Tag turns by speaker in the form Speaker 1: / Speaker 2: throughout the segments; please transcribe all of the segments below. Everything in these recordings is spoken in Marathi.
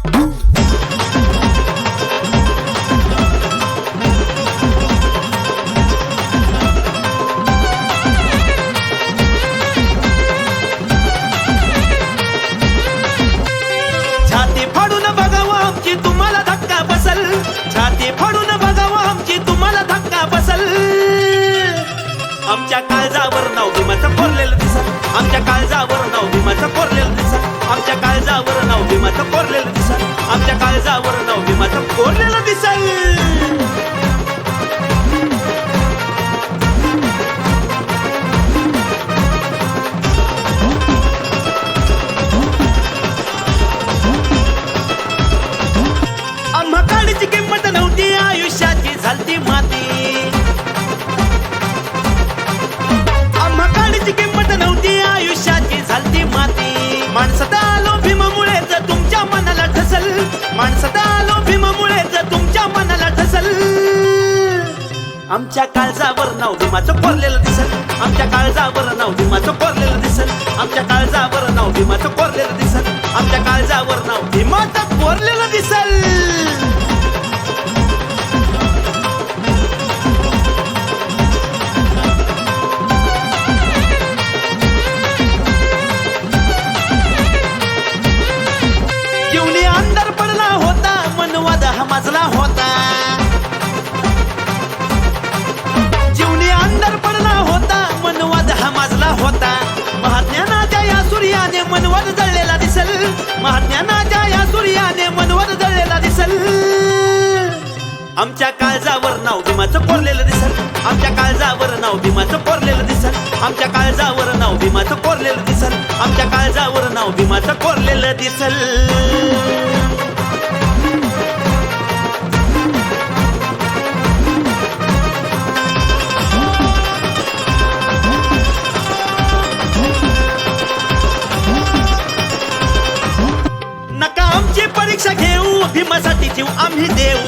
Speaker 1: छाती फाडून बघावं आमची तुम्हाला धक्का बसल, छाती फाडून बघावं आमची तुम्हाला धक्का बसल. आमच्या काळजावर नाव भीमाचं कोरलेलं दिसल, आमच्या काळजावर नाव भीमाचं कोरलेलं दिसल, आमच्या काळजावर नाव भीमाचं कोरलेलं दिसल, आमच्या काळजावर नाव भीमाचं कोरलेलं दिसल. आम्हा काळीची किंमत नव्हती, आयुष्याची झालती माती. आम्हा काळीची किंमत नव्हती, आयुष्याची झालती माती. माणसात आलो भीमामुळेच तुमच्या मनाला ठसल, माणसात आलो भीमामुळेच तुमच्या मनाला ठसल. आमच्या काळजावर नाव भीमाचं कोरलेलं दिसल, आमच्या काळजावर नाव भीमाचं कोरलेलं दिसल, आमच्या काळजावर नाव भीमाचं कोरलेलं दिसल, आमच्या काळजावर नाव भीमाचं कोरलेलं दिसल. जीवनी अंधार पडला होता, मनवाद हा माजला होता. जीवनी अंधार पडला होता, मनवाद हा माजला होता. महाज्ञानाच्या या सूर्याने मनवाद जळलेला दिसल, महाज्ञानाच्या या सूर्याने मनवाद जळलेला दिसल. आमच्या काळजावर नाव भीमाचं कोरलेलं दिसल, आमच्या काळजावर नाव भीमाचं कोरलेलं दिसल, आमच्या काळजावर नाव भीमाचं कोरलेलं दिसल, आमच्या काळजावर नाव भीमाचं कोरलेलं दिसल. नका आमची परीक्षा घेऊ, भीमासाठी जीव आम्ही देऊ.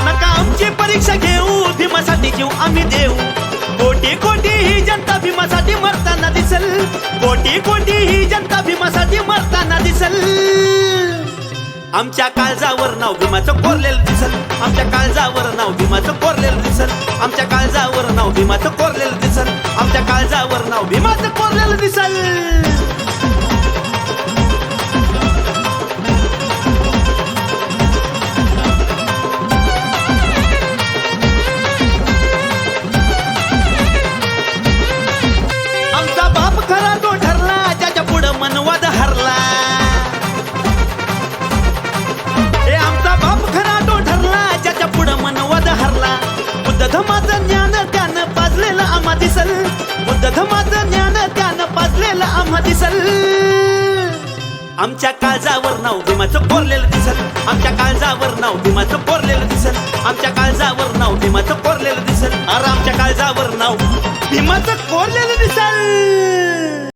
Speaker 1: नका आमची परीक्षा घेऊ, भीमासाठी जीव आम्ही देऊ. कोटी कोटी ही जनता भीमासाठी मरताना दिसल, कोटी कोटी ही जनता भीमासाठी मरताना दिसल. आमच्या काळजावर नाव भीमाचं कोरलेलं दिसल, आमच्या काळजावर नाव भीमाचं कोरलेलं दिसल, आमच्या काळजावर नाव भीमाचं कोरलेलं दिसल, आमच्या काळजावर नाव भीमाचं कोरलेलं दिसल. आमचा बाप खरा तो ठरला, ज्याच्या पुढं मनवाद हरला. हे आमचा बाप खरा तो ठरला, ज्याच्या पुढं मनवाद हरला. बुद्ध धम्माचं ज्ञान त्यानं पाजलेलं आम्हा दिसल, बुद्ध धम्माचं ज्ञान त्यानं पाजलेलं आम्हा दिसल. आमच्या काळजावर नाव भीमाचं कोरलेलं दिसल, आमच्या काळजावर नाव भीमाचं कोरलेलं दिसल, आमच्या काळजावर नाव भीमाचं